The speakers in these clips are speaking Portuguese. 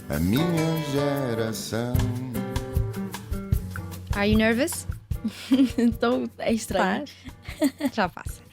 a minha geração. Are you nervous? Então é estranho. Já passa.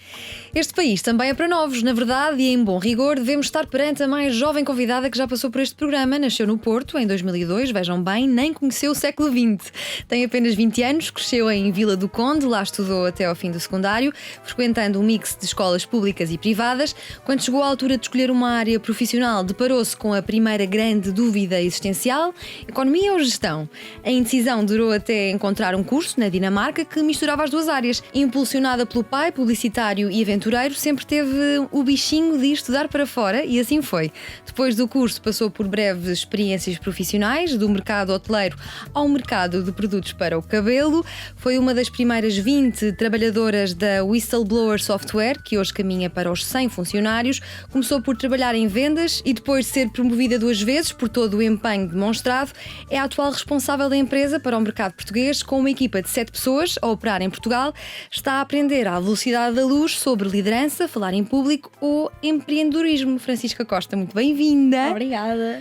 Este país também é para novos, na verdade, e em bom rigor, devemos estar perante a mais jovem convidada que já passou por este programa. Nasceu no Porto em 2002, vejam bem, nem conheceu o século XX. Tem apenas 20 anos, cresceu em Vila do Conde, lá estudou até ao fim do secundário, frequentando um mix de escolas públicas e privadas. Quando chegou à altura de escolher uma área profissional, deparou-se com a primeira grande dúvida existencial: economia ou gestão? A indecisão durou até encontrar um curso na Dinamarca que misturava as duas áreas. Impulsionada pelo pai, publicitário e aventureiro, sempre teve o bichinho de estudar para fora e assim foi. Depois do curso passou por breves experiências profissionais, do mercado hoteleiro ao mercado de produtos para o cabelo. Foi uma das primeiras 20 trabalhadoras da Whistleblower Software, que hoje caminha para os 100 funcionários. Começou por trabalhar em vendas e depois de ser promovida 2 vezes por todo o empenho demonstrado, é a atual responsável da empresa para o mercado português, com uma equipa de 7 pessoas a operar em Portugal. Está a aprender à velocidade da luz sobre liderança, falar em público ou empreendedorismo. Francisca Costa, muito bem-vinda. Obrigada.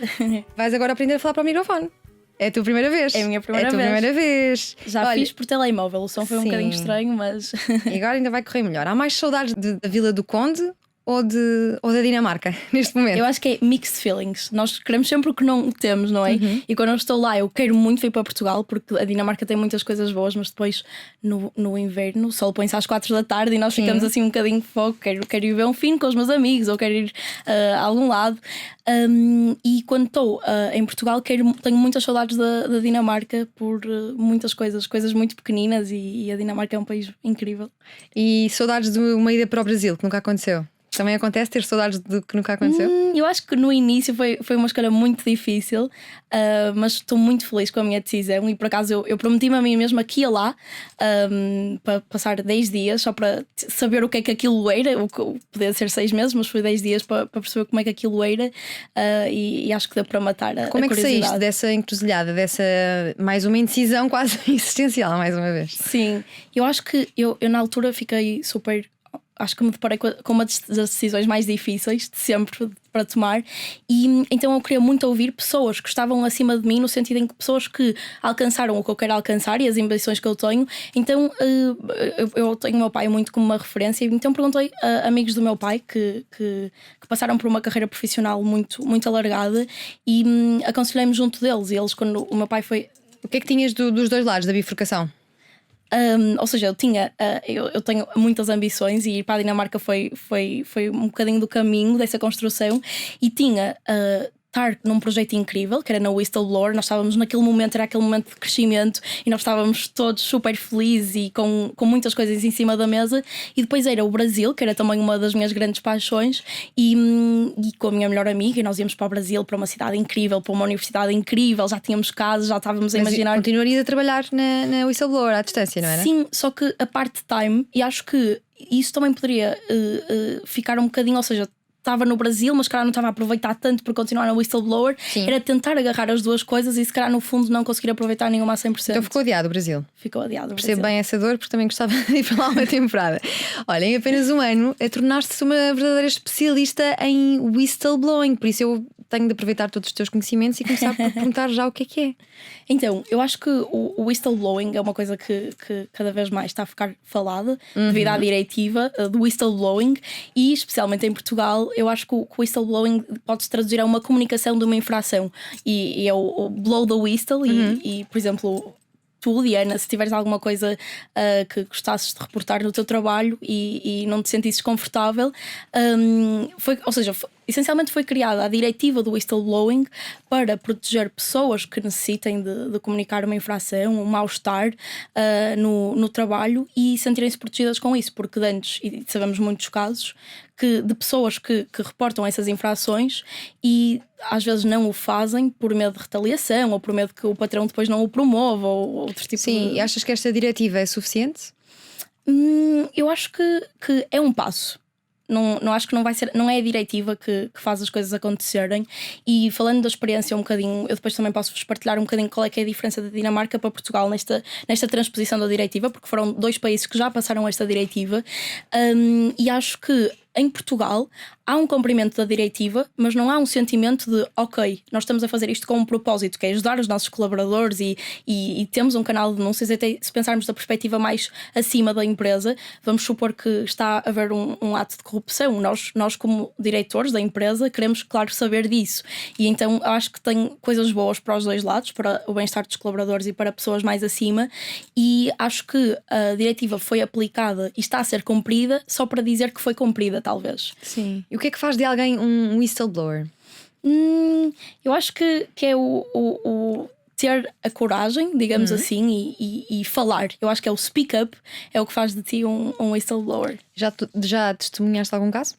Vais agora aprender a falar para o microfone. É a tua primeira vez. É a minha primeira É a tua vez. primeira vez. Já Olha, fiz por telemóvel, o som foi um sim. bocadinho estranho, mas E agora ainda vai correr melhor. Há mais saudades da Vila do Conde ou da Dinamarca neste momento? eu acho que é mixed feelings. Nós queremos sempre o que não temos, não é? E quando eu estou lá, eu quero muito vir para Portugal, porque a Dinamarca tem muitas coisas boas, mas depois no inverno o sol põe-se às 4 da tarde e nós ficamos assim um bocadinho de fogo. Quero ir ver um filme com os meus amigos ou quero ir a algum lado. E quando estou em Portugal, tenho muitas saudades da Dinamarca por muitas coisas muito pequeninas, e a Dinamarca é um país incrível. E saudades de uma ida para o Brasil, que nunca aconteceu? Também acontece ter saudades do que nunca aconteceu? Eu acho que no início foi uma escolha muito difícil, mas estou muito feliz com a minha decisão. E por acaso eu prometi-me a mim mesma que ia lá para passar 10 dias, só para saber o que é que aquilo era. Podia ser 6 meses, mas foi 10 dias para perceber como é que aquilo era, e acho que deu para matar a Como é que curiosidade. saíste dessa encruzilhada, dessa mais uma indecisão quase existencial, mais uma vez? Sim, eu acho que eu na altura fiquei super. Acho que me deparei com uma das decisões mais difíceis de sempre para tomar, e então eu queria muito ouvir pessoas que estavam acima de mim, no sentido em que pessoas que alcançaram o que eu quero alcançar e as ambições que eu tenho. Então eu tenho o meu pai muito como uma referência, então perguntei a amigos do meu pai que passaram por uma carreira profissional muito, muito alargada, e aconselhei-me junto deles. E eles, quando o meu pai foi. O que é que tinhas dos dois lados da bifurcação? Ou seja, eu tenho muitas ambições, e ir para a Dinamarca foi um bocadinho do caminho dessa construção, e tinha estar num projeto incrível, que era na Whistleblower. Nós estávamos naquele momento, era aquele momento de crescimento, e nós estávamos todos super felizes e com muitas coisas em cima da mesa. E depois era o Brasil, que era também uma das minhas grandes paixões, e com a minha melhor amiga, e nós íamos para o Brasil, para uma cidade incrível, para uma universidade incrível, já tínhamos casa, já estávamos a imaginar. Continuarias a trabalhar na Whistleblower à distância, não era? Sim, só que a part-time, e acho que isso também poderia ficar um bocadinho, ou seja, estava no Brasil, mas se calhar não estava a aproveitar tanto por continuar na Whistleblower. Sim. Era tentar agarrar as duas coisas e se calhar no fundo não conseguir aproveitar nenhuma a 100%. Então ficou adiado o Brasil. Ficou adiado. Percebo bem essa dor, porque também gostava de ir para lá uma temporada. Olha, em apenas um ano tornaste-te uma verdadeira especialista em whistleblowing, por isso eu tenho de aproveitar todos os teus conhecimentos e começar por perguntar já o que é. Então, eu acho que o whistleblowing é uma coisa que cada vez mais está a ficar falada, devido à diretiva do whistleblowing, e especialmente em Portugal, eu acho que o whistleblowing pode-se traduzir a uma comunicação de uma infração, e é o blow the whistle, e por exemplo, tu, Diana, se tiveres alguma coisa que gostasses de reportar no teu trabalho e não te sentisses confortável, essencialmente foi criada a diretiva do whistleblowing para proteger pessoas que necessitem de comunicar uma infração, um mal-estar no trabalho, e sentirem-se protegidas com isso, porque antes, e sabemos muitos casos de pessoas que reportam essas infrações e às vezes não o fazem por medo de retaliação ou por medo que o patrão depois não o promova ou outro tipo. Sim, e achas que esta diretiva é suficiente? Eu acho que é um passo. Não acho que não vai ser, não é a diretiva que faz as coisas acontecerem. E falando da experiência um bocadinho, eu depois também posso-vos partilhar um bocadinho qual é que é a diferença da Dinamarca para Portugal nesta transposição da diretiva, porque foram 2 países que já passaram esta diretiva, e acho que em Portugal há um cumprimento da diretiva, mas não há um sentimento de ok, nós estamos a fazer isto com um propósito, que é ajudar os nossos colaboradores e temos um canal de denúncias. Até se pensarmos da perspectiva mais acima da empresa, vamos supor que está a haver um ato de corrupção. Nós como diretores da empresa queremos, claro, saber disso, e então acho que tem coisas boas para os dois lados, para o bem-estar dos colaboradores e para pessoas mais acima, e acho que a diretiva foi aplicada e está a ser cumprida só para dizer que foi cumprida, talvez. Sim. E o que é que faz de alguém um whistleblower? Eu acho que é o ter a coragem, digamos assim, e falar. Eu acho que é o speak up, é o que faz de ti um whistleblower. Já testemunhaste algum caso?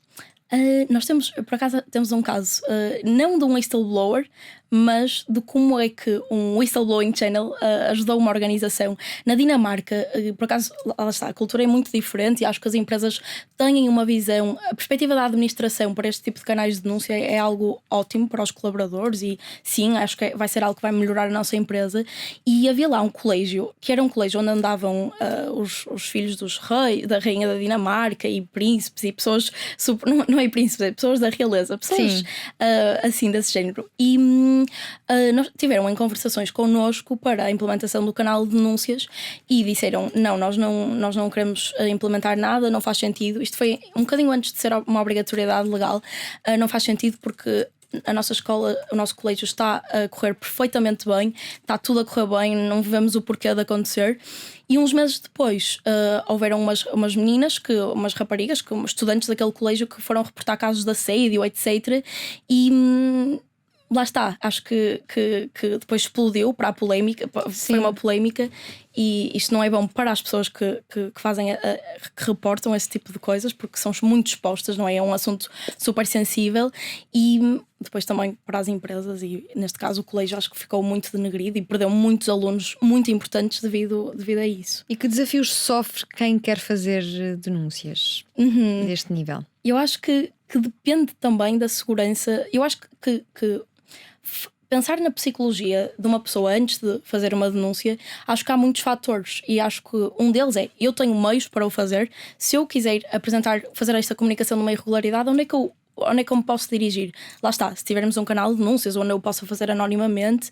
Nós temos, por acaso, temos um caso, não de um whistleblower, mas de como é que um whistleblowing channel ajudou uma organização. Na Dinamarca, por acaso, lá está, a cultura é muito diferente e acho que as empresas têm uma visão, a perspectiva da administração para este tipo de canais de denúncia é algo ótimo para os colaboradores, e sim, acho que vai ser algo que vai melhorar a nossa empresa. E havia lá um colégio, que era um colégio onde andavam os filhos dos reis, da rainha da Dinamarca, e príncipes e pessoas super, não é príncipes, é pessoas da realeza, pessoas assim desse género. E nós tiveram em conversações connosco para a implementação do canal de denúncias e disseram: não, nós não queremos implementar nada, não faz sentido. Isto foi um bocadinho antes de ser uma obrigatoriedade legal. Não faz sentido porque a nossa escola, o nosso colégio está a correr perfeitamente bem, está tudo a correr bem, não vemos o porquê de acontecer. E uns meses depois houveram umas meninas, umas raparigas, estudantes daquele colégio, que foram reportar casos de assédio, etc. E lá está, acho que depois explodiu para a polémica. Foi uma polémica, e isto não é bom para as pessoas que fazem, que reportam esse tipo de coisas, porque são muito expostas, não é? É um assunto super sensível. E depois também para as empresas, e neste caso o colégio acho que ficou muito denegrido e perdeu muitos alunos muito importantes devido a isso. E que desafios sofre quem quer fazer denúncias deste nível? Eu acho que depende também da segurança. Eu acho que pensar na psicologia de uma pessoa antes de fazer uma denúncia, acho que há muitos fatores, e acho que um deles é: eu tenho meios para o fazer. Se eu quiser fazer esta comunicação numa irregularidade, onde é que eu me posso dirigir? Lá está, se tivermos um canal de denúncias onde eu possa fazer anonimamente,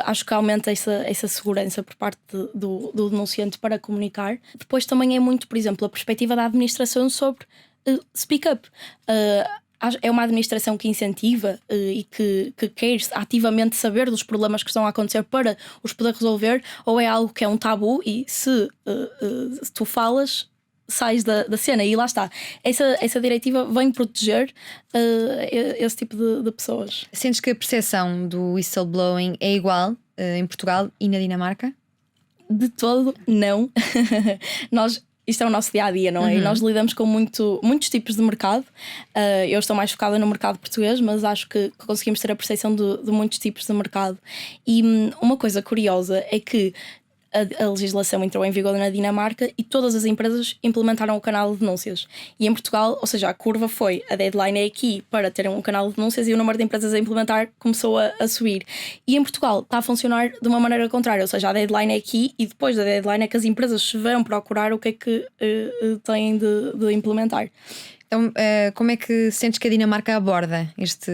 acho que aumenta essa segurança por parte do denunciante para comunicar. Depois também é muito, por exemplo, a perspectiva da administração sobre speak up. É uma administração que incentiva e que quer ativamente saber dos problemas que estão a acontecer para os poder resolver, ou é algo que é um tabu e se tu falas, sais da cena? E lá está, essa diretiva vem proteger esse tipo de pessoas. Sentes que a percepção do whistleblowing é igual em Portugal e na Dinamarca? De todo, não. Isto é o nosso dia-a-dia, não é? E nós lidamos com muitos tipos de mercado. Eu estou mais focada no mercado português, mas acho que conseguimos ter a percepção de muitos tipos de mercado. E uma coisa curiosa é que a legislação entrou em vigor na Dinamarca e todas as empresas implementaram o canal de denúncias. E em Portugal, ou seja, a curva foi: a deadline é aqui para ter um canal de denúncias, e o número de empresas a implementar começou a subir. E em Portugal está a funcionar de uma maneira contrária, ou seja, a deadline é aqui, e depois da deadline é que as empresas se vão procurar o que é que têm de implementar. Então, como é que sentes que a Dinamarca aborda este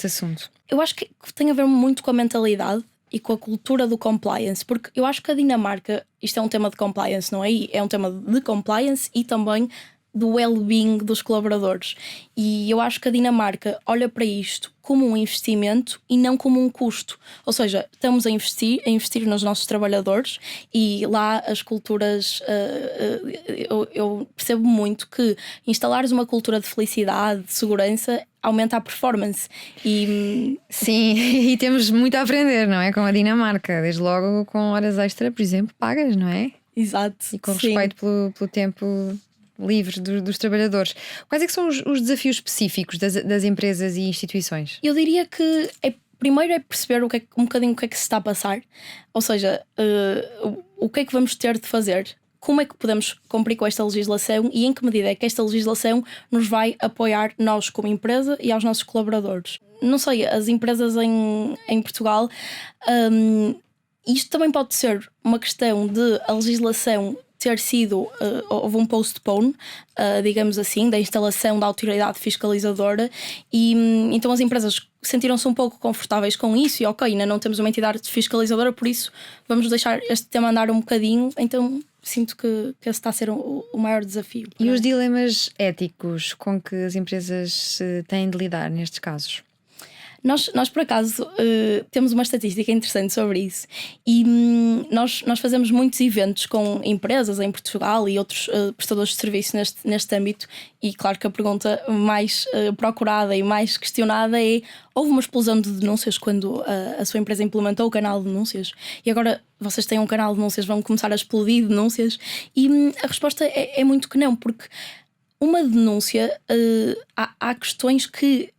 assunto? Eu acho que tem a ver muito com a mentalidade e com a cultura do compliance, porque eu acho que a Dinamarca, isto é um tema de compliance, não é? É um tema de compliance e também do well-being dos colaboradores. E eu acho que a Dinamarca olha para isto como um investimento e não como um custo. Ou seja, estamos a investir nos nossos trabalhadores, e lá as culturas, eu percebo muito que instalares uma cultura de felicidade, de segurança, aumenta a performance. Sim, e temos muito a aprender, não é? Com a Dinamarca, desde logo com horas extra, por exemplo, pagas, não é? Exato. E com respeito pelo tempo livre dos trabalhadores. Quais é que são os desafios específicos das empresas e instituições? Eu diria que primeiro é perceber um bocadinho o que é que se está a passar. Ou seja, o que é que vamos ter de fazer, como é que podemos cumprir com esta legislação e em que medida é que esta legislação nos vai apoiar, nós como empresa, e aos nossos colaboradores. Não sei, as empresas em Portugal, isto também pode ser uma questão de a legislação ter sido, houve um postpone, digamos assim, da instalação da autoridade fiscalizadora, e então as empresas sentiram-se um pouco confortáveis com isso e ok, ainda não temos uma entidade fiscalizadora, por isso vamos deixar este tema andar um bocadinho. Então sinto que esse está a ser o maior desafio. E os dilemas éticos com que as empresas têm de lidar nestes casos? Nós por acaso, temos uma estatística interessante sobre isso e nós fazemos muitos eventos com empresas em Portugal e outros prestadores de serviço neste âmbito, e claro que a pergunta mais procurada e mais questionada é: houve uma explosão de denúncias quando a sua empresa implementou o canal de denúncias e agora vocês têm um canal de denúncias, vão começar a explodir denúncias? E a resposta é muito que não, porque uma denúncia, há questões que,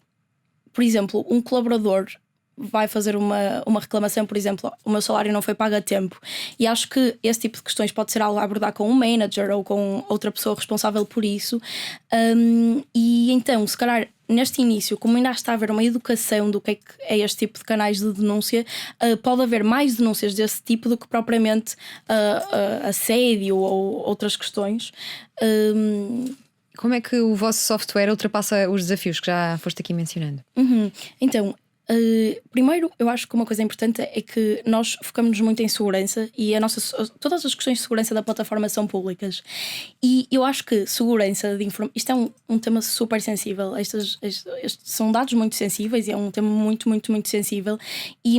por exemplo, um colaborador vai fazer uma reclamação, por exemplo, o meu salário não foi pago a tempo, e acho que esse tipo de questões pode ser algo a abordar com um manager ou com outra pessoa responsável por isso. E então, se calhar, neste início, como ainda está a haver uma educação do que é este tipo de canais de denúncia, pode haver mais denúncias desse tipo do que propriamente assédio ou outras questões. Como é que o vosso software ultrapassa os desafios que já foste aqui mencionando? Então, primeiro, eu acho que uma coisa importante é que nós focamos muito em segurança e todas as questões de segurança da plataforma são públicas. E eu acho que segurança de informação, isto é um tema super sensível. Estes são dados muito sensíveis e é um tema muito, muito, muito sensível. E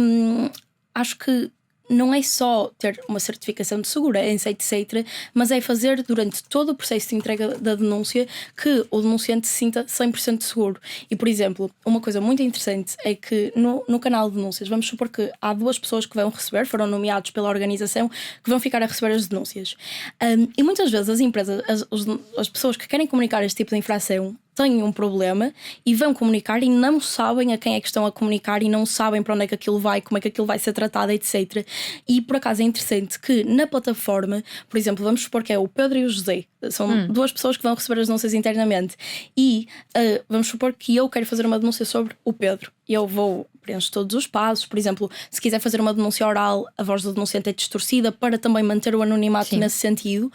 acho que não é só ter uma certificação de segurança, etc., mas é fazer durante todo o processo de entrega da denúncia que o denunciante se sinta 100% seguro. E, por exemplo, uma coisa muito interessante é que no canal de denúncias, vamos supor que há 2 pessoas que vão receber, foram nomeados pela organização, que vão ficar a receber as denúncias. E muitas vezes as empresas, as pessoas que querem comunicar este tipo de infração, têm um problema e vão comunicar e não sabem a quem é que estão a comunicar e não sabem para onde é que aquilo vai, como é que aquilo vai ser tratado, etc. E por acaso é interessante que na plataforma, por exemplo, vamos supor que é o Pedro e o José, são 2 pessoas que vão receber as denúncias internamente, e vamos supor que eu quero fazer uma denúncia sobre o Pedro. Eu preencho todos os passos. Por exemplo, se quiser fazer uma denúncia oral, a voz do denunciante é distorcida para também manter o anonimato. Sim. Nesse sentido.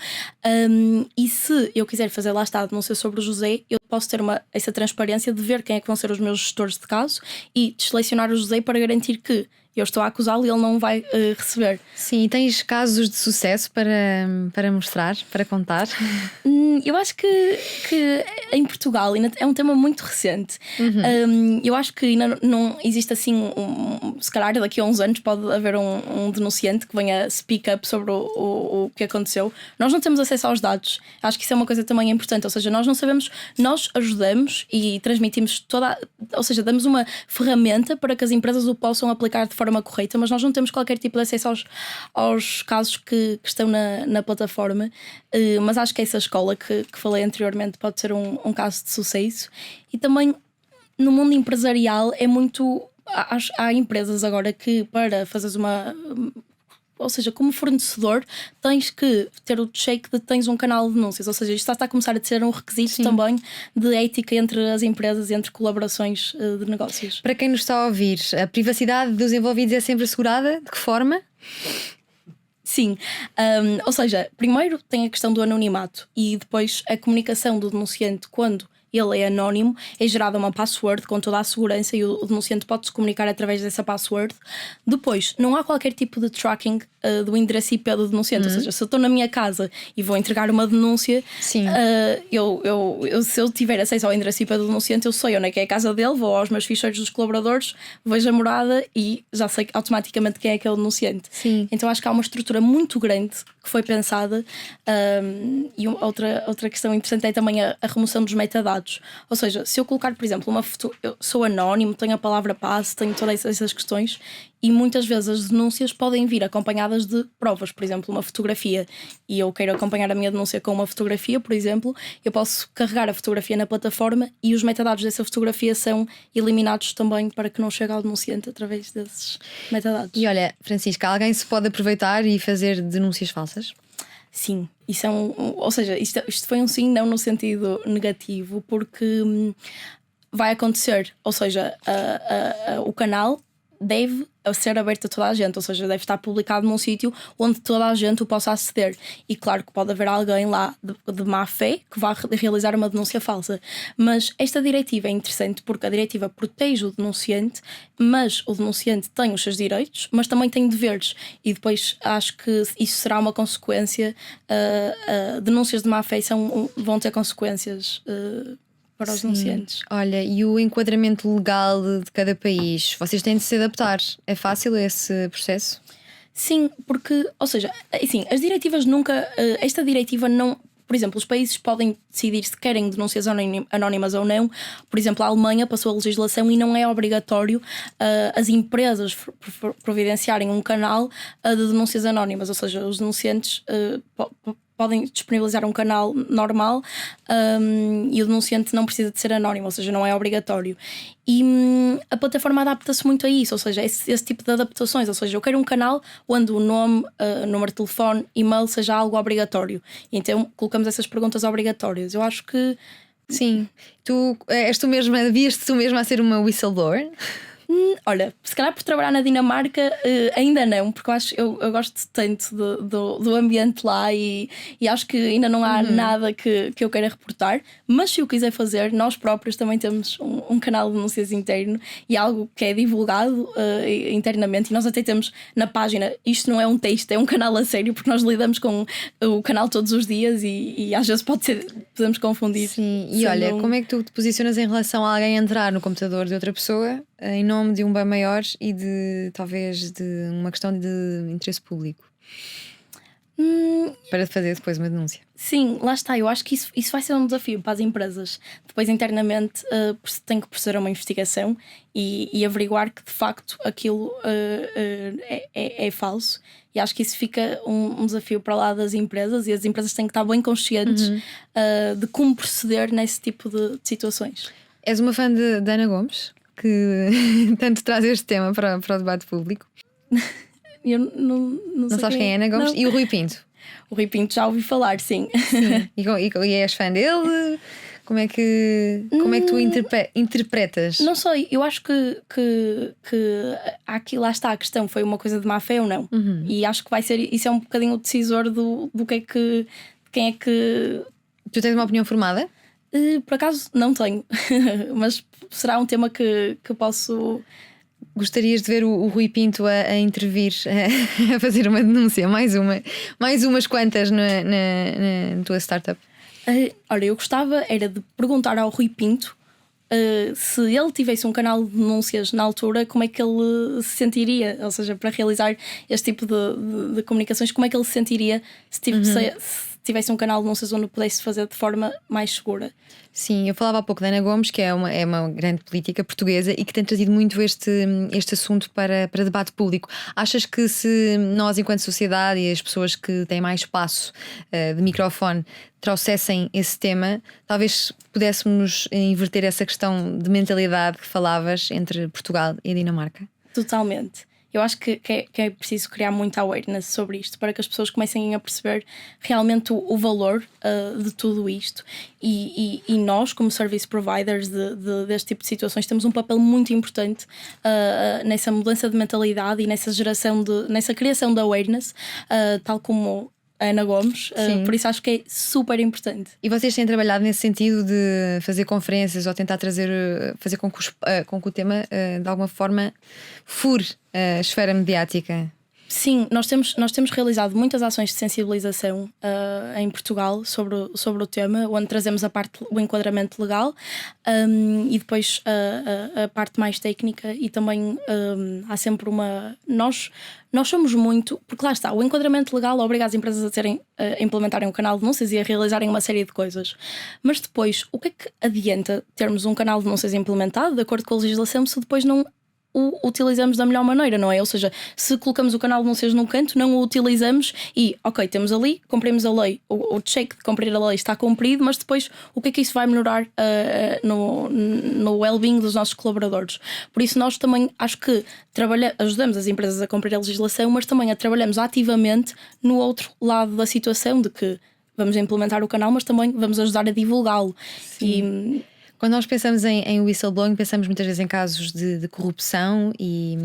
E se eu quiser fazer, lá está, a denúncia sobre o José, eu posso ter essa transparência de ver quem é que vão ser os meus gestores de caso e de selecionar o José para garantir que eu estou a acusá-lo e ele não vai receber. Sim, e tens casos de sucesso para mostrar, para contar? Eu acho que em Portugal ainda é um tema muito recente. Eu acho que ainda não existe assim, se calhar daqui a uns anos pode haver um denunciante que venha speak up sobre o que aconteceu. Nós não temos acesso aos dados. Acho que isso é uma coisa também importante. Ou seja, nós não sabemos, nós ajudamos e transmitimos ou seja, damos uma ferramenta para que as empresas o possam aplicar de forma correta, mas nós não temos qualquer tipo de acesso aos casos que estão na plataforma. Mas acho que essa escola que falei anteriormente pode ser um caso de sucesso. E também no mundo empresarial é muito. Há empresas agora que, para fazeres ou seja, como fornecedor, tens que ter o check de que tens um canal de denúncias. Ou seja, isto está a começar a ser um requisito. Sim. Também de ética entre as empresas e entre colaborações de negócios. Para quem nos está a ouvir, a privacidade dos envolvidos é sempre assegurada? De que forma? Sim, ou seja, primeiro tem a questão do anonimato e depois a comunicação do denunciante quando ele é anónimo, é gerada uma password com toda a segurança e o denunciante pode se comunicar através dessa password. Depois, não há qualquer tipo de tracking do endereço IP do denunciante. Ou seja, se eu estou na minha casa e vou entregar uma denúncia, se eu tiver acesso ao endereço IP do denunciante, eu sei onde é que é a casa dele, vou aos meus ficheiros dos colaboradores, vejo a morada e já sei automaticamente quem é que é o denunciante. Sim. Então acho que há uma estrutura muito grande que foi pensada. E outra questão interessante é também a remoção dos metadados. Ou seja, se eu colocar, por exemplo, eu sou anónimo, tenho a palavra passe, tenho todas essas questões, e muitas vezes as denúncias podem vir acompanhadas de provas, por exemplo, uma fotografia, e eu quero acompanhar a minha denúncia com uma fotografia, por exemplo, eu posso carregar a fotografia na plataforma e os metadados dessa fotografia são eliminados também para que não chegue ao denunciante através desses metadados. E olha, Francisca, alguém se pode aproveitar e fazer denúncias falsas? Sim, isso é ou seja, isto foi um sim, não no sentido negativo, porque vai acontecer, ou seja, o canal deve ser aberto a toda a gente, ou seja, deve estar publicado num sítio onde toda a gente o possa aceder. E claro que pode haver alguém lá de má fé que vá realizar uma denúncia falsa. Mas esta diretiva é interessante porque a diretiva protege o denunciante, mas o denunciante tem os seus direitos, mas também tem deveres. E depois acho que isso será uma consequência. Denúncias de má fé vão ter consequências para os denunciantes. Olha, e o enquadramento legal de cada país? Vocês têm de se adaptar. É fácil esse processo? Sim, porque, ou seja, assim, as diretivas nunca. Esta diretiva não. Por exemplo, os países podem decidir se querem denúncias anónimas ou não. Por exemplo, a Alemanha passou a legislação e não é obrigatório as empresas providenciarem um canal de denúncias anónimas, ou seja, os denunciantes podem disponibilizar um canal normal e o denunciante não precisa de ser anónimo, ou seja, não é obrigatório. E a plataforma adapta-se muito a isso, ou seja, esse tipo de adaptações. Ou seja, eu quero um canal onde o nome, número de telefone, e-mail seja algo obrigatório. E então colocamos essas perguntas obrigatórias. Eu acho que sim. Vias-te tu mesma a ser uma whistleblower? Olha, se calhar por trabalhar na Dinamarca ainda não, porque eu gosto tanto do ambiente lá e acho que ainda não há nada que eu queira reportar. Mas se eu quiser fazer, nós próprios também temos um canal de denúncias interno e algo que é divulgado internamente. E nós até temos na página, isto não é um texto, é um canal a sério, porque nós lidamos com o canal todos os dias e às vezes podemos confundir. Sim, e olha, como é que tu te posicionas em relação a alguém entrar no computador de outra pessoa em nome de um bem maior e talvez de uma questão de interesse público para fazer depois uma denúncia? Sim, lá está. Eu acho que isso vai ser um desafio para as empresas. Depois internamente tem que proceder a uma investigação e averiguar que de facto aquilo é falso. E acho que isso fica um desafio para lá das empresas, e as empresas têm que estar bem conscientes de como proceder nesse tipo de situações. És uma fã de Ana Gomes, que tanto traz este tema para o debate público? Eu não sei sabes quem é Ana Gomes? Não. E o Rui Pinto? O Rui Pinto já ouvi falar, sim. E és fã dele? Como é que tu interpretas? Não sei, eu acho que aqui lá está a questão, foi uma coisa de má fé ou não. E acho que vai ser, isso é um bocadinho o decisor do que é que, quem é que... Tu tens uma opinião formada? Por acaso não tenho, mas será um tema que posso... Gostarias de ver o Rui Pinto a intervir, a fazer uma denúncia, mais umas quantas na tua startup? Olha, eu gostava era de perguntar ao Rui Pinto se ele tivesse um canal de denúncias na altura, como é que ele se sentiria, ou seja, para realizar este tipo de comunicações, como é que ele se sentiria se tivesse um canal de denúncias onde pudesse fazer de forma mais segura. Sim, eu falava há pouco da Ana Gomes, que é uma grande política portuguesa e que tem trazido muito este assunto para debate público. Achas que se nós, enquanto sociedade, e as pessoas que têm mais espaço de microfone trouxessem esse tema, talvez pudéssemos inverter essa questão de mentalidade que falavas entre Portugal e a Dinamarca? Totalmente. Eu acho que é preciso criar muita awareness sobre isto para que as pessoas comecem a perceber realmente o valor de tudo isto. E nós, como service providers deste tipo de situações, temos um papel muito importante nessa mudança de mentalidade e nessa criação de awareness, tal como a Ana Gomes, por isso acho que é super importante. E vocês têm trabalhado nesse sentido de fazer conferências ou tentar fazer com que o tema de alguma forma fure a esfera mediática? Sim, nós temos realizado muitas ações de sensibilização em Portugal sobre o tema, onde trazemos o enquadramento legal e depois a parte mais técnica, e também há sempre nós somos muito, porque lá está, o enquadramento legal obriga as empresas a implementarem um canal de denúncias e a realizarem uma série de coisas. Mas depois, o que é que adianta termos um canal de denúncias implementado de acordo com a legislação se depois não o utilizamos da melhor maneira, não é? Ou seja, se colocamos o canal de denúncias num canto, não o utilizamos e, ok, temos ali, cumprimos a lei, o check de cumprir a lei está cumprido, mas depois o que é que isso vai melhorar no well-being dos nossos colaboradores? Por isso nós também acho que ajudamos as empresas a cumprir a legislação, mas também trabalhamos ativamente no outro lado da situação, de que vamos implementar o canal, mas também vamos ajudar a divulgá-lo. Quando nós pensamos em whistleblowing, pensamos muitas vezes em casos de corrupção e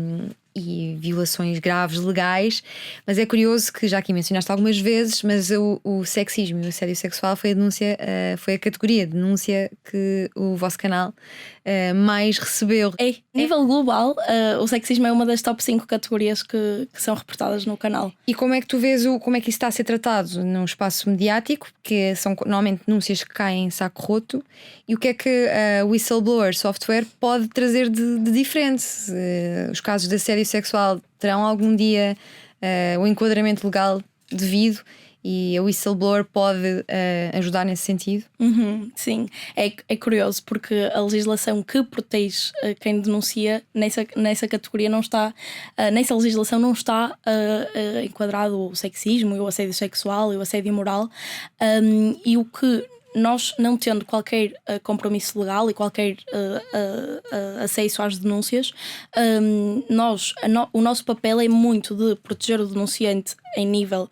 violações graves legais, mas é curioso que já aqui mencionaste algumas vezes, mas o sexismo e o assédio sexual foi foi a categoria de denúncia que o vosso canal mais recebeu. A nível global, o sexismo é uma das top 5 categorias que são reportadas no canal. E como é que tu vês como é que isso está a ser tratado no espaço mediático, que são normalmente denúncias que caem em saco roto, e o que é que a Whistleblower Software pode trazer de diferente? Os casos de assédio sexual terão algum dia o enquadramento legal devido e a Whistleblower pode ajudar nesse sentido? Sim, é curioso porque a legislação que protege quem denuncia nessa categoria não está, nessa legislação não está enquadrado o sexismo, o assédio sexual e o assédio moral, e o que nós, não tendo qualquer compromisso legal e qualquer acesso às denúncias, o nosso papel é muito de proteger o denunciante em nível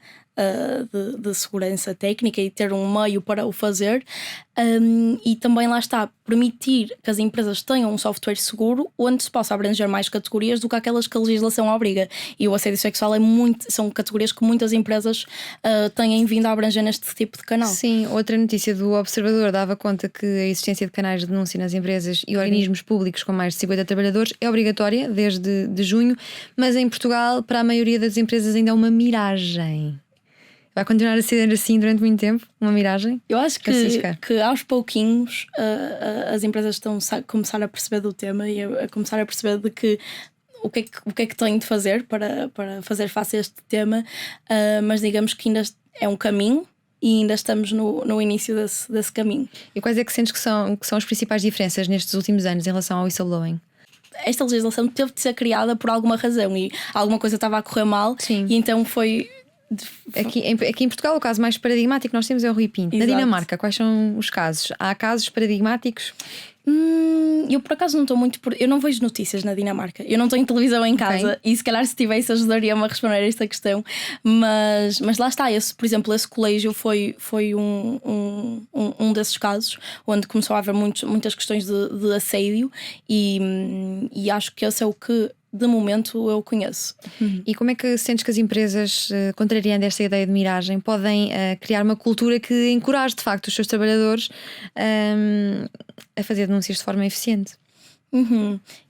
de segurança técnica e ter um meio para o fazer, e também lá está, permitir que as empresas tenham um software seguro onde se possa abranger mais categorias do que aquelas que a legislação obriga. E o assédio sexual são categorias que muitas empresas têm vindo a abranger neste tipo de canal. Sim, outra notícia do Observador dava conta que a existência de canais de denúncia nas empresas e organismos públicos com mais de 50 trabalhadores é obrigatória desde junho, mas em Portugal, para a maioria das empresas, ainda é uma miragem. Vai continuar a ser assim durante muito tempo? Uma miragem? Eu acho que aos pouquinhos as empresas estão a começar a perceber do tema e a começar a perceber de que o que é que têm de fazer para fazer face a este tema, mas digamos que ainda é um caminho e ainda estamos no início desse caminho. E quais é que sentes que são as principais diferenças nestes últimos anos em relação ao whistleblowing? Esta legislação teve de ser criada por alguma razão e alguma coisa estava a correr mal. Sim. E então foi... Aqui em Portugal o caso mais paradigmático que nós temos é o Rui Pinto. Exato. Na Dinamarca, quais são os casos? Há casos paradigmáticos? Eu por acaso não estou muito eu não vejo notícias na Dinamarca. Eu não tenho televisão em casa, e se calhar se tivesse ajudaria-me a responder a esta questão. Mas lá está, por exemplo, esse colégio foi um desses casos onde começou a haver muitas questões de assédio e acho que esse é o que de momento eu conheço. E como é que sentes que as empresas, contrariando esta ideia de miragem, podem criar uma cultura que encoraje de facto os seus trabalhadores a fazer denúncias de forma eficiente?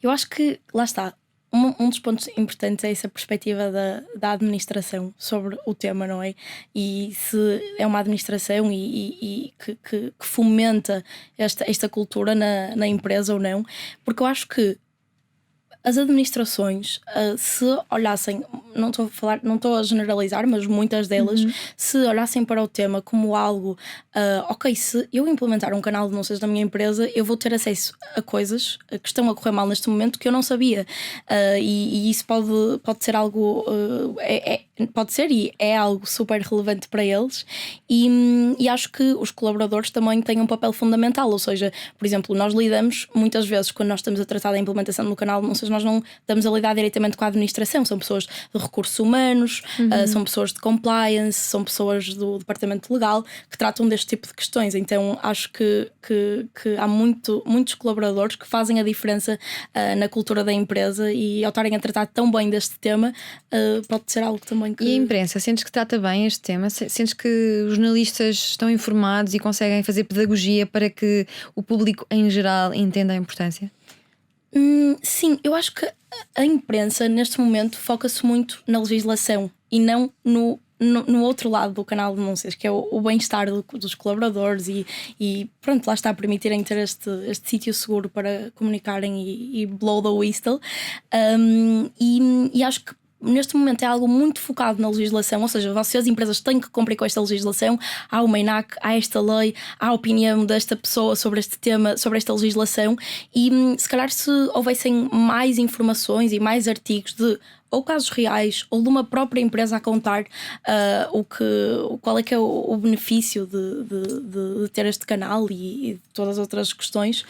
Eu acho que, lá está, um dos pontos importantes é essa perspectiva da administração sobre o tema, não é? E se é uma administração e que fomenta esta cultura na empresa ou não, porque eu acho que as administrações, se olhassem, não estou a generalizar, mas muitas delas, se olhassem para o tema como algo, ok, se eu implementar um canal de denúncias da minha empresa, eu vou ter acesso a coisas que estão a correr mal neste momento que eu não sabia, e isso pode ser algo, pode ser e é algo super relevante para eles, e acho que os colaboradores também têm um papel fundamental, ou seja, por exemplo, nós lidamos muitas vezes quando nós estamos a tratar da implementação do canal de denúncias, nós não estamos a lidar diretamente com a administração, são pessoas de recursos humanos, são pessoas de compliance, são pessoas do departamento legal que tratam deste tipo de questões. Então acho que há muitos colaboradores que fazem a diferença na cultura da empresa, e ao estarem a tratar tão bem deste tema, pode ser algo também que... E a imprensa, sentes que trata bem este tema? Sentes que os jornalistas estão informados e conseguem fazer pedagogia para que o público em geral entenda a importância? Sim, eu acho que a imprensa neste momento foca-se muito na legislação e não no outro lado do canal de denúncias, que é o bem-estar dos colaboradores e pronto, lá está, a permitirem ter este sítio seguro para comunicarem e blow the whistle, e acho que neste momento é algo muito focado na legislação, ou seja, as empresas têm que cumprir com esta legislação. Há o MENAC, há esta lei, há a opinião desta pessoa sobre este tema, sobre esta legislação, e se calhar se houvessem mais informações e mais artigos de ou casos reais ou de uma própria empresa a contar qual é que é o benefício de ter este canal e todas as outras questões,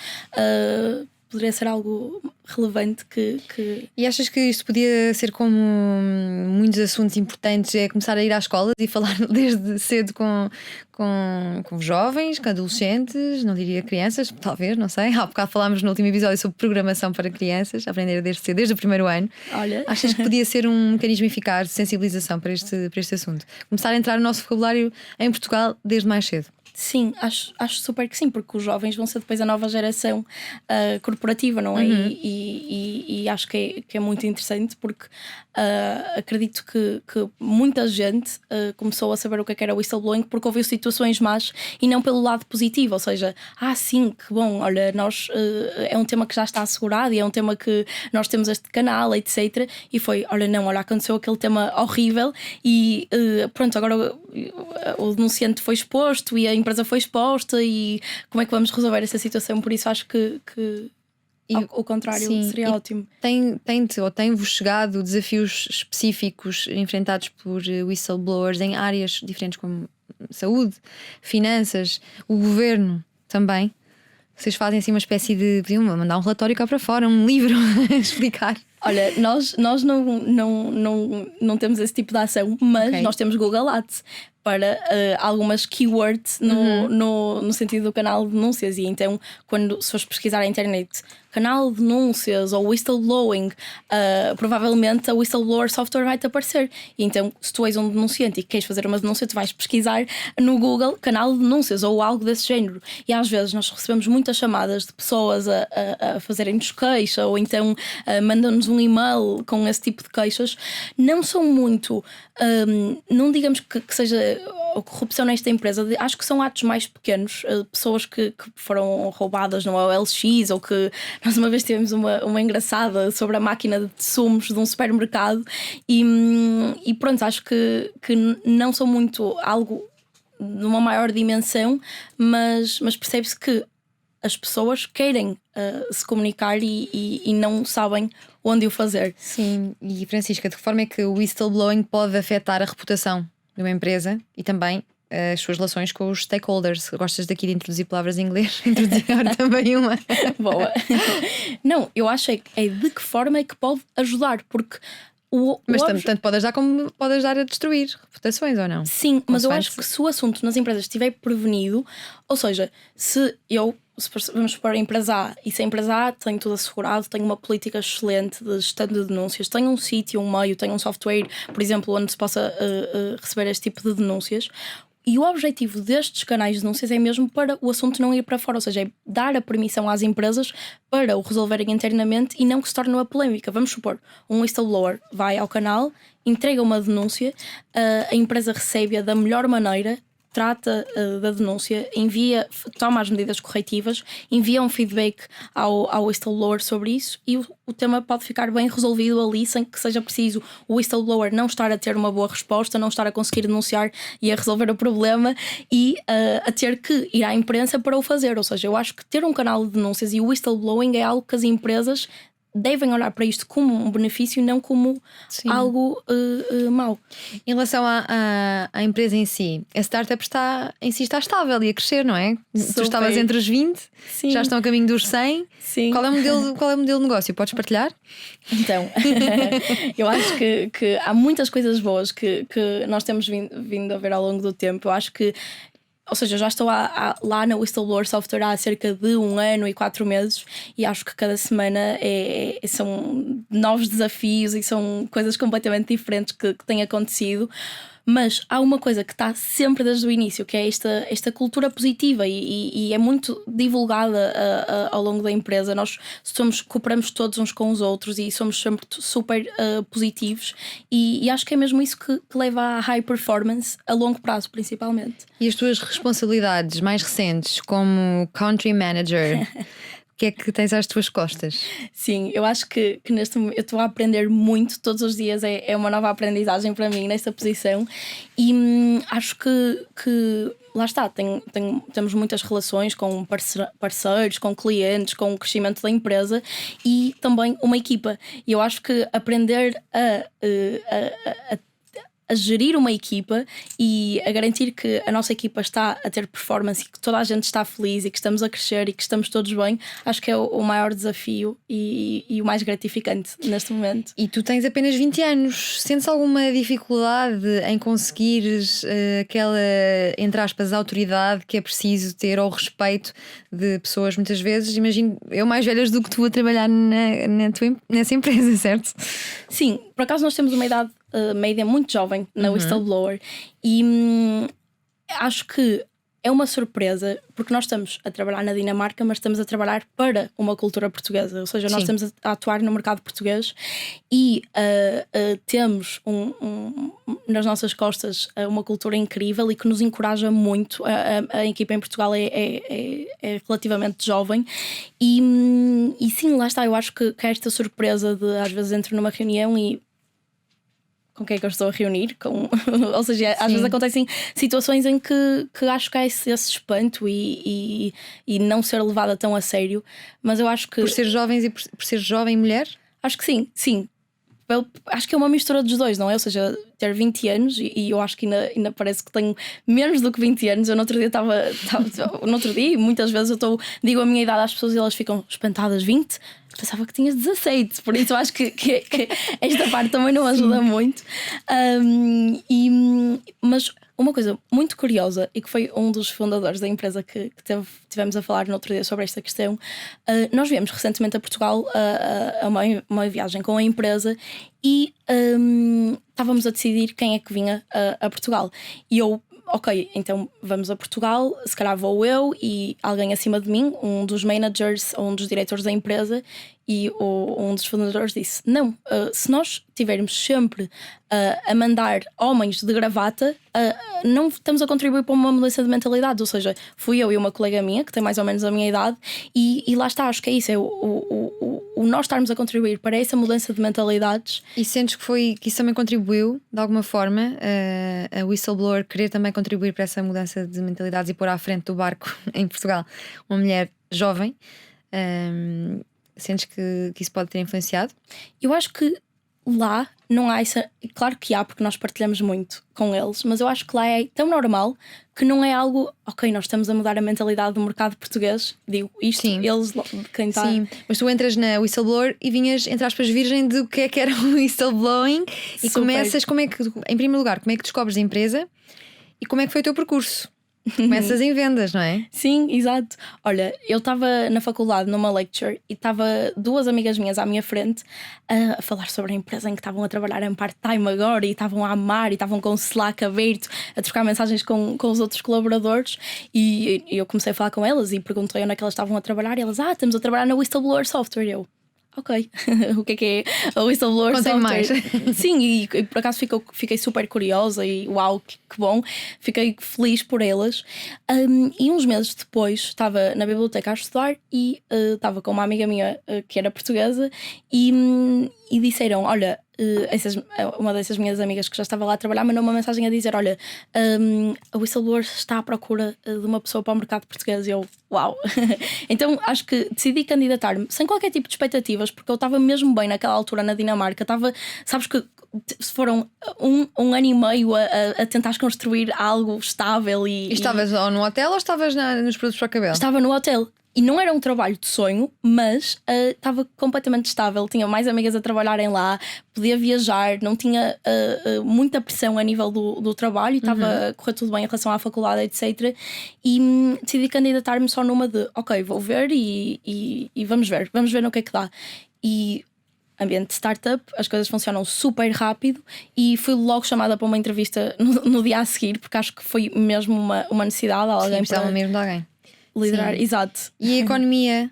poderia ser algo relevante que... E achas que isto podia ser como muitos assuntos importantes, é começar a ir às escolas e falar desde cedo com jovens, com adolescentes, não diria crianças, talvez, não sei. Há bocado falámos no último episódio sobre programação para crianças, aprender desde cedo, desde o primeiro ano. Olha. Achas que podia ser um mecanismo eficaz de sensibilização para este assunto? Começar a entrar no nosso vocabulário em Portugal desde mais cedo? Sim, acho super que sim, porque os jovens vão ser depois a nova geração corporativa, não é? E acho que é muito interessante, porque acredito que muita gente começou a saber o que era o whistleblowing porque ouviu situações más e não pelo lado positivo, ou seja, sim, que bom, olha, nós é um tema que já está assegurado e é um tema que nós temos este canal, etc. E foi, olha, aconteceu aquele tema horrível e pronto, agora o denunciante foi exposto e a empresa foi exposta e como é que vamos resolver essa situação? Por isso acho que o contrário, sim, seria ótimo. Tem-vos chegado desafios específicos enfrentados por whistleblowers em áreas diferentes como saúde, finanças, o governo também? Vocês fazem assim uma espécie de... Podiam mandar um relatório cá para fora, um livro a explicar. Olha, nós não temos esse tipo de ação, mas nós temos Google Ads para algumas keywords no sentido do canal de denúncias. E então, se fores pesquisar na internet canal de denúncias ou whistleblowing, provavelmente a whistleblower software vai-te aparecer. E então, se tu és um denunciante e queres fazer uma denúncia, tu vais pesquisar no Google canal de denúncias ou algo desse género. E às vezes nós recebemos muitas chamadas de pessoas a fazerem-nos queixa, ou então mandam-nos um e-mail com esse tipo de queixas. Não são muito, não digamos que seja a corrupção nesta empresa, acho que são atos mais pequenos, pessoas que foram roubadas no OLX, ou que nós uma vez tivemos uma engraçada sobre a máquina de sumos de um supermercado e pronto, acho que não são muito algo de uma maior dimensão, mas percebe-se que as pessoas querem se comunicar e não sabem onde o fazer. Sim, e Francisca, de que forma é que o whistleblowing pode afetar a reputação de uma empresa e também as suas relações com os stakeholders? Gostas daqui de introduzir palavras em inglês? Introduzir agora também uma. Boa. Não, eu acho é de que forma é que pode ajudar, porque mas tanto pode ajudar como pode ajudar a destruir reputações, ou não? Sim, mas eu acho que se o assunto nas empresas estiver prevenido, ou seja, vamos para a empresa A e se a empresa A tem tudo assegurado, tem uma política excelente de gestão de denúncias, tem um sítio, um meio, tem um software, por exemplo, onde se possa receber este tipo de denúncias. E o objetivo destes canais de denúncias é mesmo para o assunto não ir para fora, ou seja, é dar a permissão às empresas para o resolverem internamente e não que se torne uma polémica. Vamos supor, um whistleblower vai ao canal, entrega uma denúncia, a empresa recebe-a da melhor maneira, trata da denúncia, toma as medidas corretivas, envia um feedback ao whistleblower sobre isso e o tema pode ficar bem resolvido ali, sem que seja preciso o whistleblower não estar a ter uma boa resposta, não estar a conseguir denunciar e a resolver o problema e a ter que ir à imprensa para o fazer. Ou seja, eu acho que ter um canal de denúncias e o whistleblowing é algo que as empresas devem olhar para isto como um benefício e não como algo mau. Em relação à empresa em si, a startup está estável e a crescer, não é? Super. Tu estavas entre os 20, sim, já estão a caminho dos 100. Sim. Qual é o modelo de negócio? Podes partilhar? Então, eu acho que há muitas coisas boas que nós temos vindo a ver ao longo do tempo. Eu acho que, ou seja, eu já estou lá na Whistleblower Software há cerca de 1 ano e 4 meses e acho que cada semana são novos desafios e são coisas completamente diferentes que têm acontecido. Mas há uma coisa que está sempre desde o início, que é esta cultura positiva e é muito divulgada ao longo da empresa. Nós cooperamos todos uns com os outros e somos sempre super positivos e acho que é mesmo isso que leva à high performance a longo prazo, principalmente. E as tuas responsabilidades mais recentes como country manager, o que é que tens às tuas costas? Sim, eu acho que neste momento eu estou a aprender muito, todos os dias é uma nova aprendizagem para mim nesta posição e acho que lá está, temos muitas relações com parceiros, com clientes, com o crescimento da empresa e também uma equipa. E eu acho que aprender a gerir uma equipa e a garantir que a nossa equipa está a ter performance e que toda a gente está feliz e que estamos a crescer e que estamos todos bem, acho que é o maior desafio e o mais gratificante neste momento. E tu tens apenas 20 anos. Sentes alguma dificuldade em conseguires aquela, entre aspas, autoridade que é preciso ter ao respeito de pessoas, muitas vezes, imagino, eu mais velhas do que tu a trabalhar nessa empresa, certo? Sim, por acaso nós temos uma idade média muito jovem na Whistleblower e acho que é uma surpresa porque nós estamos a trabalhar na Dinamarca, mas estamos a trabalhar para uma cultura portuguesa, ou seja, nós estamos a atuar no mercado português e temos nas nossas costas uma cultura incrível e que nos encoraja muito. A equipa em Portugal é relativamente jovem e sim, lá está, eu acho que é esta surpresa de às vezes entro numa reunião e com quem é que eu estou a reunir, ou seja, às vezes acontecem situações em que acho que há esse espanto e não ser levada tão a sério, mas eu acho que... Por ser jovens e por ser jovem mulher? Acho que sim. Eu acho que é uma mistura dos dois, não é? Ou seja, ter 20 anos e eu acho que ainda parece que tenho menos do que 20 anos. Eu no outro dia no outro dia, e muitas vezes eu digo a minha idade às pessoas e elas ficam espantadas. 20? Pensava que tinhas 17, por isso eu acho que esta parte também não ajuda muito. Mas uma coisa muito curiosa, e que foi um dos fundadores da empresa que tivemos a falar no outro dia sobre esta questão, nós viemos recentemente a Portugal a uma viagem com a empresa e estávamos a decidir quem é que vinha a Portugal. E eu, ok, então vamos a Portugal, se calhar vou eu e alguém acima de mim, um dos managers ou um dos diretores da empresa, e um dos fundadores disse: não, se nós tivermos sempre a mandar homens de gravata, não estamos a contribuir para uma mudança de mentalidade. Ou seja, fui eu e uma colega minha que tem mais ou menos a minha idade e lá está, acho que é isso, é o nós estarmos a contribuir para essa mudança de mentalidades. E sentes que isso também contribuiu de alguma forma, a Whistleblower querer também contribuir para essa mudança de mentalidades e pôr à frente do barco em Portugal uma mulher jovem? Sentes que isso pode ter influenciado? Eu acho que lá não há essa. Claro que há, porque nós partilhamos muito com eles, mas eu acho que lá é tão normal que não é algo. Ok, nós estamos a mudar a mentalidade do mercado português. Digo isto, sim. Eles, quem está. Sim, mas tu entras na Whistleblower e vinhas, entre aspas, virgem do que era o whistleblowing e começas. Como é que, em primeiro lugar, como é que descobres a empresa e como é que foi o teu percurso? Começas em vendas, não é? Sim, exato. Olha, eu estava na faculdade numa lecture e estava duas amigas minhas à minha frente a falar sobre a empresa em que estavam a trabalhar em part-time agora e estavam a amar e estavam com o Slack aberto a trocar mensagens com os outros colaboradores e eu comecei a falar com elas e perguntei onde é que elas estavam a trabalhar e elas, estamos a trabalhar na Whistleblower Software. Eu, ok, o que é a Whistleblower Contem Software? mais. Sim, e por acaso fiquei super curiosa e uau, que bom, fiquei feliz por elas. E uns meses depois estava na biblioteca a estudar e estava com uma amiga minha que era portuguesa e disseram, olha, uma dessas minhas amigas que já estava lá a trabalhar mandou uma mensagem a dizer, olha, a Whistleblower está à procura de uma pessoa para o mercado português. E eu, uau. Então acho que decidi candidatar-me sem qualquer tipo de expectativas, porque eu estava mesmo bem naquela altura na Dinamarca. Sabes que foram um ano e meio a tentar construir algo estável E estavas ou no hotel ou estavas nos produtos para o cabelo? Estava no hotel. E não era um trabalho de sonho, mas estava completamente estável. Tinha mais amigas a trabalharem lá, podia viajar, não tinha muita pressão a nível do trabalho e estava a correr tudo bem em relação à faculdade, etc. E decidi candidatar-me só numa de ok, vou ver e vamos ver no que é que dá. E ambiente de startup, as coisas funcionam super rápido e fui logo chamada para uma entrevista no dia a seguir, porque acho que foi mesmo uma necessidade. Alguém precisava mesmo de alguém liderar, sim. Exato. E a economia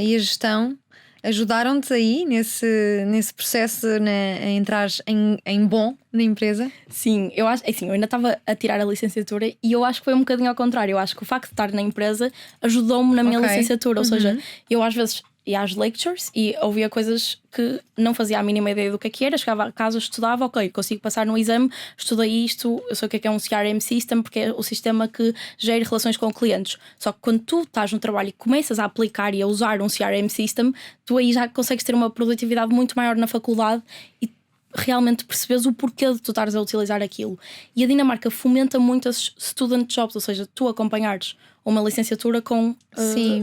e a gestão ajudaram-te aí nesse processo a entrar em bom na empresa? Sim, eu acho, assim, eu ainda estava a tirar a licenciatura e eu acho que foi um bocadinho ao contrário. Eu acho que o facto de estar na empresa ajudou-me na minha licenciatura, ou seja, eu às vezes ia às lectures e ouvia coisas que não fazia a mínima ideia do que era. Chegava a casa, estudava, ok, consigo passar no exame, estudei isto, eu sei o que é um CRM System, porque é o sistema que gera relações com clientes. Só que quando tu estás no trabalho e começas a aplicar e a usar um CRM System, tu aí já consegues ter uma produtividade muito maior na faculdade e realmente percebes o porquê de tu estares a utilizar aquilo. E a Dinamarca fomenta muito as student jobs, ou seja, tu acompanhares uma licenciatura com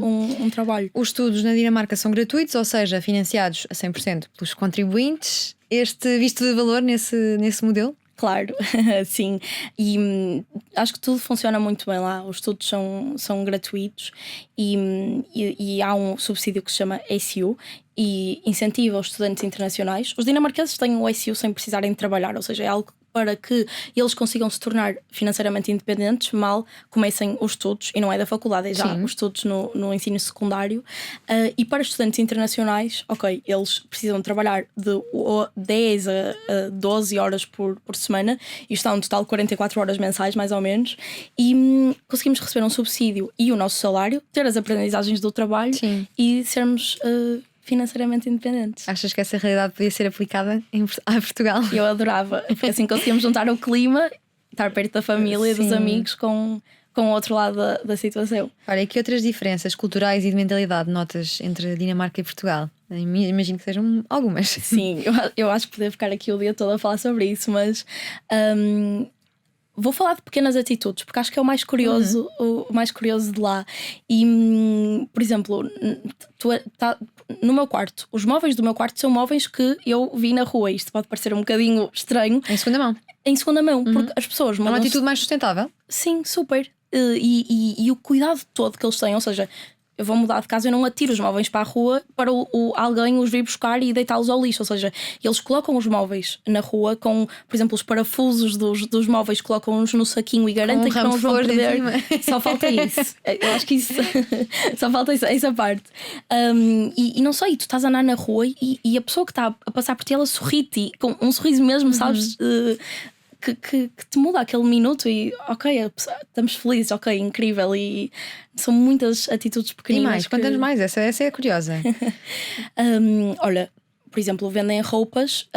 um trabalho. Os estudos na Dinamarca são gratuitos, ou seja, financiados a 100% pelos contribuintes. Este visto de valor nesse modelo? Claro, sim. E acho que tudo funciona muito bem lá. Os estudos são gratuitos e há um subsídio que se chama ACU e incentiva os estudantes internacionais. Os dinamarqueses têm o ACU sem precisarem de trabalhar, ou seja, é algo para que eles consigam se tornar financeiramente independentes mal comecem os estudos, e não é da faculdade, é já os estudos no ensino secundário. E para estudantes internacionais, ok, eles precisam trabalhar de 10 a 12 horas por semana, e está um total de 44 horas mensais, mais ou menos, e conseguimos receber um subsídio e o nosso salário, ter as aprendizagens do trabalho e sermos financeiramente independentes. Achas que essa realidade podia ser aplicada a Portugal? Eu adorava, porque assim conseguíamos juntar o clima, estar perto da família e dos amigos com o outro lado da situação. Olha, e que outras diferenças culturais e de mentalidade notas entre a Dinamarca e Portugal? Imagino que sejam algumas. Sim, eu acho que poder ficar aqui o dia todo a falar sobre isso, mas vou falar de pequenas atitudes, porque acho que é o mais curioso, o mais curioso de lá. E, por exemplo, no meu quarto, os móveis do meu quarto são móveis que eu vi na rua. Isto pode parecer um bocadinho estranho. Em segunda mão. Em segunda mão, porque as pessoas... É uma atitude mais sustentável? Sim, super. E o cuidado todo que eles têm, ou seja... Eu vou mudar de casa, eu não atiro os móveis para a rua para alguém os vir buscar e deitá-los ao lixo. Ou seja, eles colocam os móveis na rua com, por exemplo, os parafusos dos móveis, colocam-nos no saquinho e garantem que não os vão perder. Só falta isso. Eu acho que isso só falta essa parte. E não sei, tu estás a andar na rua e a pessoa que está a passar por ti, ela sorri-te com um sorriso mesmo, sabes? Que te muda aquele minuto e ok, estamos felizes, ok, incrível. E são muitas atitudes pequeninas. E mais, conta-nos mais, essa é curiosa. Olha, por exemplo, vendem roupas.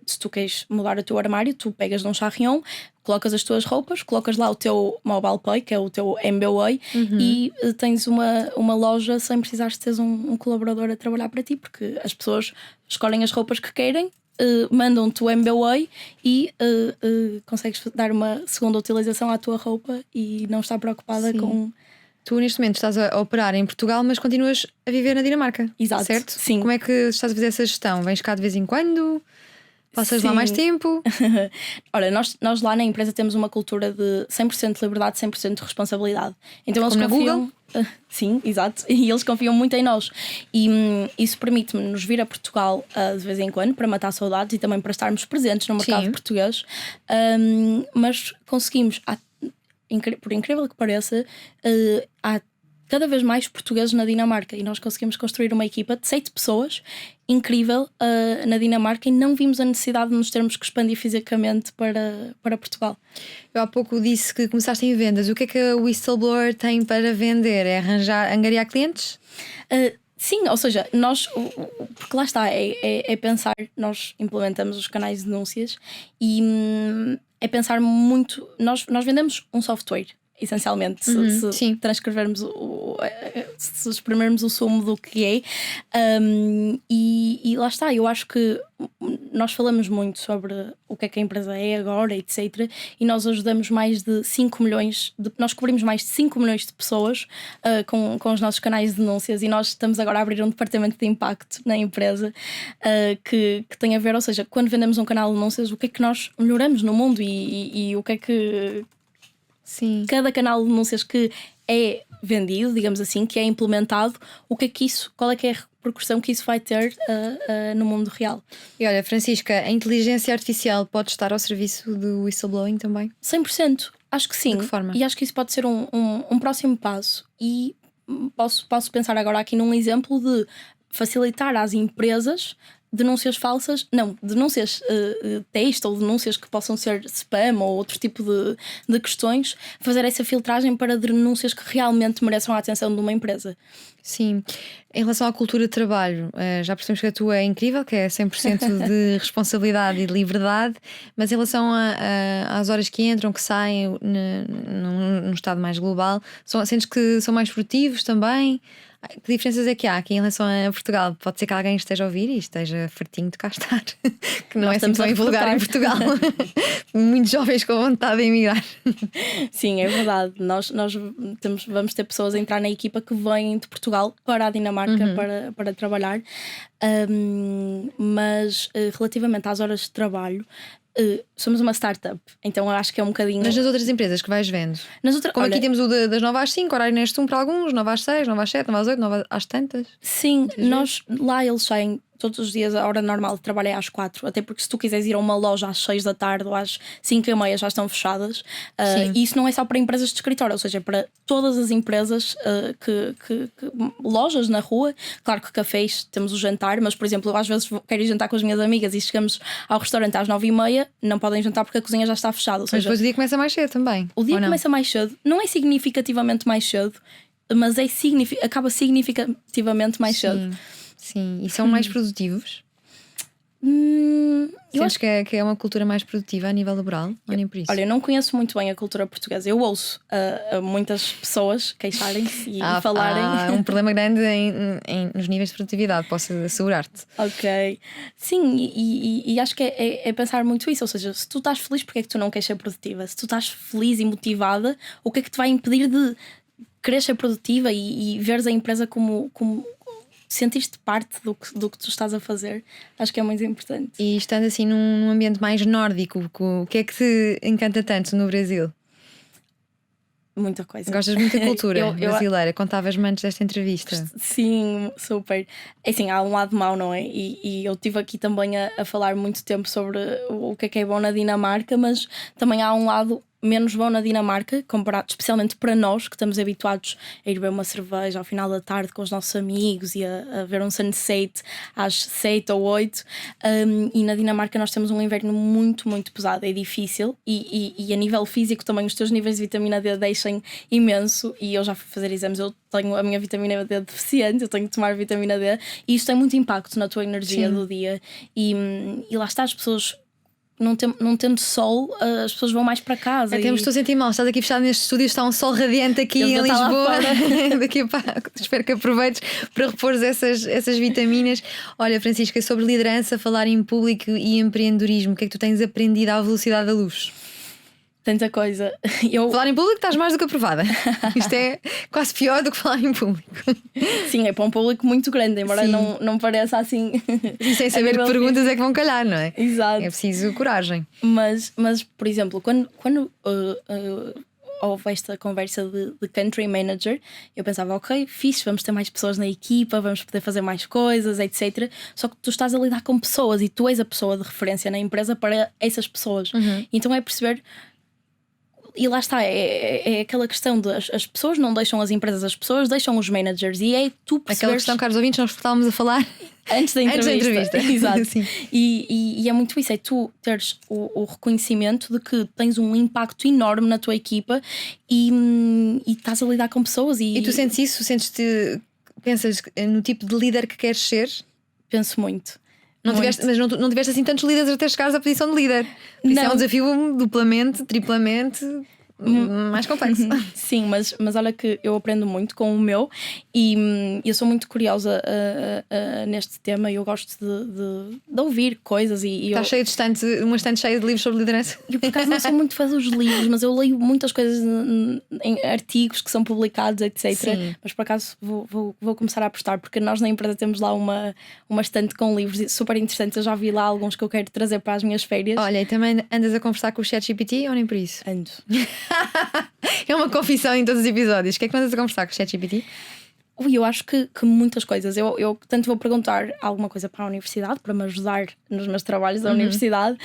Se tu queres mudar o teu armário, tu pegas num charrion, colocas as tuas roupas, colocas lá o teu mobile pay, que é o teu MBWay, e tens uma loja sem precisares de teres um colaborador a trabalhar para ti, porque as pessoas escolhem as roupas que querem, mandam-te o MBWay e consegues dar uma segunda utilização à tua roupa e não estar preocupada com... Tu neste momento estás a operar em Portugal, mas continuas a viver na Dinamarca. Exato. Certo? Sim. Como é que estás a fazer essa gestão? Vens cá de vez em quando? Passas lá mais tempo? Olha, nós lá na empresa temos uma cultura de 100% de liberdade, 100% de responsabilidade. Então como eles confiam... na Google? Sim, exato. E eles confiam muito em nós. E isso permite-me nos vir a Portugal de vez em quando para matar saudades e também para estarmos presentes no mercado português. Mas conseguimos, por incrível que pareça, há cada vez mais portugueses na Dinamarca e nós conseguimos construir uma equipa de 7 pessoas incrível na Dinamarca e não vimos a necessidade de nos termos que expandir fisicamente para Portugal. Eu há pouco disse que começaste em vendas. O que é que a Whistleblower tem para vender? É angariar clientes? Sim, ou seja, nós, porque lá está, é pensar, nós implementamos os canais de denúncias e é pensar muito, nós vendemos um software. Essencialmente, se transcrevermos se exprimirmos o sumo do que é, e lá está. Eu acho que nós falamos muito sobre o que é que a empresa é agora, etc. E nós ajudamos mais de 5 milhões, nós cobrimos mais de 5 milhões de pessoas com os nossos canais de denúncias. E nós estamos agora a abrir um departamento de impacto na empresa que tem a ver, ou seja, quando vendemos um canal de denúncias, o que é que nós melhoramos no mundo e o que é que... Sim. Cada canal de denúncias que é vendido, digamos assim, que é implementado, qual é que é a repercussão que isso vai ter no mundo real. E olha, Francisca, a inteligência artificial pode estar ao serviço do whistleblowing também? 100%, acho que sim. De que forma? E acho que isso pode ser um próximo passo. E posso pensar agora aqui num exemplo de facilitar às empresas denúncias falsas, denúncias texto ou denúncias que possam ser spam ou outro tipo de questões, fazer essa filtragem para denúncias que realmente mereçam a atenção de uma empresa. Sim. Em relação à cultura de trabalho, já percebemos que a tua é incrível, que é 100% de responsabilidade e de liberdade, mas em relação às horas que entram, que saem num estado mais global, sentes que são mais produtivos também? Que diferenças é que há aqui em relação a Portugal? Pode ser que alguém esteja a ouvir e esteja fartinho de cá estar, que não Nós é assim estamos tão a invulgar em Portugal. Muitos jovens com vontade de emigrar. Sim, é verdade. Nós vamos ter pessoas a entrar na equipa que vêm de Portugal para a Dinamarca para trabalhar. Mas relativamente às horas de trabalho, somos uma startup, então eu acho que é um bocadinho. Mas nas outras empresas que vais vendo, como aqui temos o das 9 às 5, horário neste para alguns, 9 às 6, 9 às 7, 9 às 8, 9 às tantas. Sim, lá eles saem todos os dias, a hora normal de trabalho é às 4, até porque se tu quiseres ir a uma loja às 6 da tarde ou às 5h30 já estão fechadas. E isso não é só para empresas de escritório, ou seja, para todas as empresas, lojas na rua. Claro que cafés temos o jantar, mas por exemplo, eu às vezes quero ir jantar com as minhas amigas e chegamos ao restaurante às 9h30, não podem jantar porque a cozinha já está fechada. Ou seja, mas depois o dia começa mais cedo também. O dia começa mais cedo, não é significativamente mais cedo, mas acaba significativamente mais cedo. Sim, e são mais produtivos? Eu acho que é uma cultura mais produtiva a nível laboral, ou nem por isso? Olha, eu não conheço muito bem a cultura portuguesa. Eu ouço muitas pessoas queixarem-se e falarem. Há um problema grande nos níveis de produtividade, posso assegurar-te. Ok. Sim, e acho que é pensar muito isso. Ou seja, se tu estás feliz, porque é que tu não queres ser produtiva? Se tu estás feliz e motivada, o que é que te vai impedir de querer ser produtiva e veres a empresa como sentiste parte do que tu estás a fazer? Acho que é muito importante. E estando assim num ambiente mais nórdico, o que é que te encanta tanto no Brasil? Muita coisa. Gostas muito da cultura brasileira? Contavas-me antes desta entrevista. Sim, super. É assim, há um lado mau, não é? E eu estive aqui também a falar muito tempo sobre o que é bom na Dinamarca, mas também há um lado menos bom na Dinamarca, comparado especialmente para nós que estamos habituados a ir beber uma cerveja ao final da tarde com os nossos amigos e a ver um sunset às 7 ou 8. E na Dinamarca nós temos um inverno muito, muito pesado, é difícil e a nível físico também os teus níveis de vitamina D deixam imenso. E eu já fui fazer exames, eu tenho a minha vitamina D deficiente, eu tenho que tomar vitamina D e isto tem muito impacto na tua energia do dia. E lá está, as pessoas não tendo sol, as pessoas vão mais para casa. Até me estou a sentir mal. Estás aqui fechado neste estúdio, está um sol radiante aqui em Lisboa. Daqui espero que aproveites para repor essas vitaminas. Olha, Francisca, sobre liderança, falar em público e empreendedorismo, o que é que tu tens aprendido à velocidade da luz? Tanta coisa. Falar em público estás mais do que aprovada. Isto é quase pior do que falar em público. Sim, é para um público muito grande, embora não pareça assim. E sem saber que perguntas é que vão calhar, não é? Exato. É preciso coragem. Mas por exemplo, quando houve esta conversa de country manager, eu pensava, ok, fixe, vamos ter mais pessoas na equipa, vamos poder fazer mais coisas, etc. Só que tu estás a lidar com pessoas e tu és a pessoa de referência na empresa para essas pessoas. Então é perceber. E lá está, é aquela questão de as pessoas não deixam as empresas, as pessoas deixam os managers. E é tu perceberes... Aquela questão, caros ouvintes, nós estávamos a falar antes da entrevista. Exato. Sim. E é muito isso, é tu teres o reconhecimento de que tens um impacto enorme na tua equipa e estás a lidar com pessoas. E tu sentes isso? Pensas no tipo de líder que queres ser? Penso muito. Mas não tiveste assim tantos líderes até chegares à posição de líder. Isso é um desafio duplamente, triplamente mais complexo. Sim, mas olha que eu aprendo muito com o meu e eu sou muito curiosa neste tema e eu gosto de ouvir coisas. Está cheio de uma estante cheia de livros sobre liderança. Eu por acaso não sou muito fã dos livros, mas eu leio muitas coisas em artigos que são publicados, etc. Sim. Mas por acaso vou começar a apostar, porque nós na empresa temos lá uma estante com livros super interessantes. Eu já vi lá alguns que eu quero trazer para as minhas férias. Olha, e também andas a conversar com o ChatGPT ou nem por isso? Ando. É uma confissão em todos os episódios. O que é que andas a conversar com o ChatGPT? Eu acho que muitas coisas. Eu tanto vou perguntar alguma coisa para a universidade, para me ajudar nos meus trabalhos da universidade,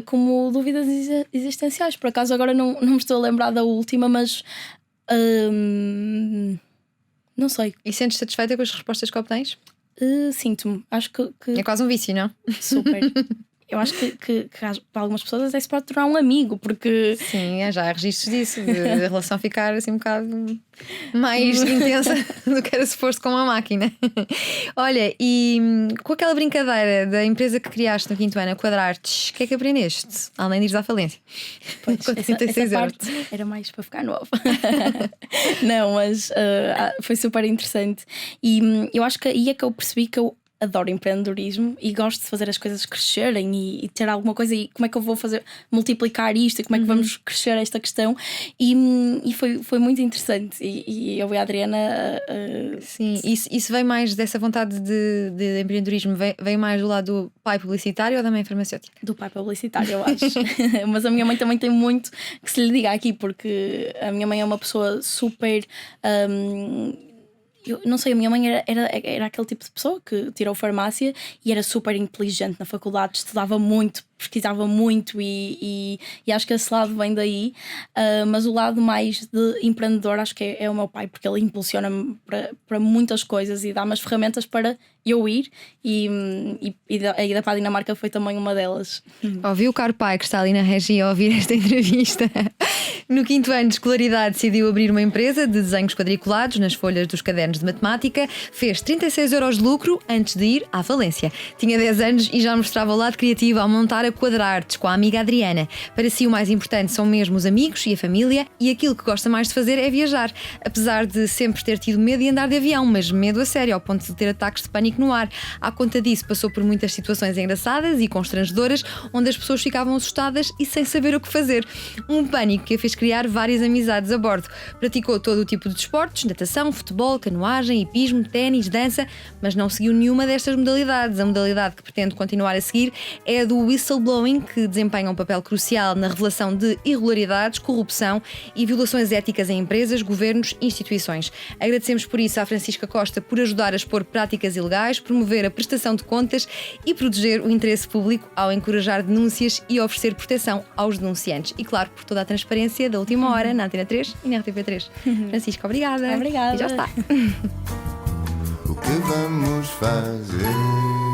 como dúvidas existenciais. Por acaso agora não me estou a lembrar da última, mas não sei. E sentes satisfeita com as respostas que obtens? Sinto-me. Acho que é quase um vício, não? Super. eu acho que para algumas pessoas até se pode tornar um amigo, porque Sim, já há registros disso, de a relação ficar assim um bocado mais intensa do que era se fosse com uma máquina. Olha, e com aquela brincadeira da empresa que criaste no quinto ano, a Quadrartes, o que é que aprendeste? Além de ir à falência. pois, Com essa 36 euros. parte era mais para ficar novo. Não, mas foi super interessante. E eu acho que aí é que eu percebi que eu adoro empreendedorismo e gosto de fazer as coisas crescerem e ter alguma coisa, e como é que eu vou fazer multiplicar isto e como é que vamos crescer esta questão, e foi muito interessante, e eu e a Adriana Sim, isso vem mais dessa vontade de empreendedorismo, vem mais do lado do pai publicitário ou da mãe farmacêutica? do pai publicitário, eu acho. Mas a minha mãe também tem muito que se lhe diga aqui, porque a minha mãe é uma pessoa super eu não sei, a minha mãe era aquele tipo de pessoa que tirou farmácia e era super inteligente na faculdade, estudava muito, pesquisava muito, e acho que esse lado vem daí. Mas o lado mais de empreendedor acho que é o meu pai, porque ele impulsiona-me para muitas coisas e dá-me as ferramentas para eu ir, e a ida para a Dinamarca foi também uma delas. Ouviu o caro pai que está ali na regia a ouvir esta entrevista? No quinto ano de escolaridade decidiu abrir uma empresa de desenhos quadriculados nas folhas dos cadernos de matemática, fez 36 euros de lucro antes de ir à falência. Tinha 10 anos e já mostrava o lado criativo ao montar a Quadrartes com a amiga Adriana. Para si o mais importante são mesmo os amigos e a família, e aquilo que gosta mais de fazer é viajar. Apesar de sempre ter tido medo de andar de avião, mas medo a sério, ao ponto de ter ataques de pânico no ar. À conta disso, passou por muitas situações engraçadas e constrangedoras, onde as pessoas ficavam assustadas e sem saber o que fazer. Um pânico que a fez criar várias amizades a bordo. Praticou todo o tipo de desportos, natação, futebol, canoagem, hipismo, ténis, dança, mas não seguiu nenhuma destas modalidades. A modalidade que pretende continuar a seguir é a do whistleblowing, que desempenha um papel crucial na revelação de irregularidades, corrupção e violações éticas em empresas, governos e instituições. Agradecemos por isso à Francisca Costa por ajudar a expor práticas ilegais, promover a prestação de contas e proteger o interesse público ao encorajar denúncias e oferecer proteção aos denunciantes. E claro, por toda a transparência da última hora na Antena 3 e na RTP3. Francisca, obrigada. Obrigada. E já está. O que vamos fazer?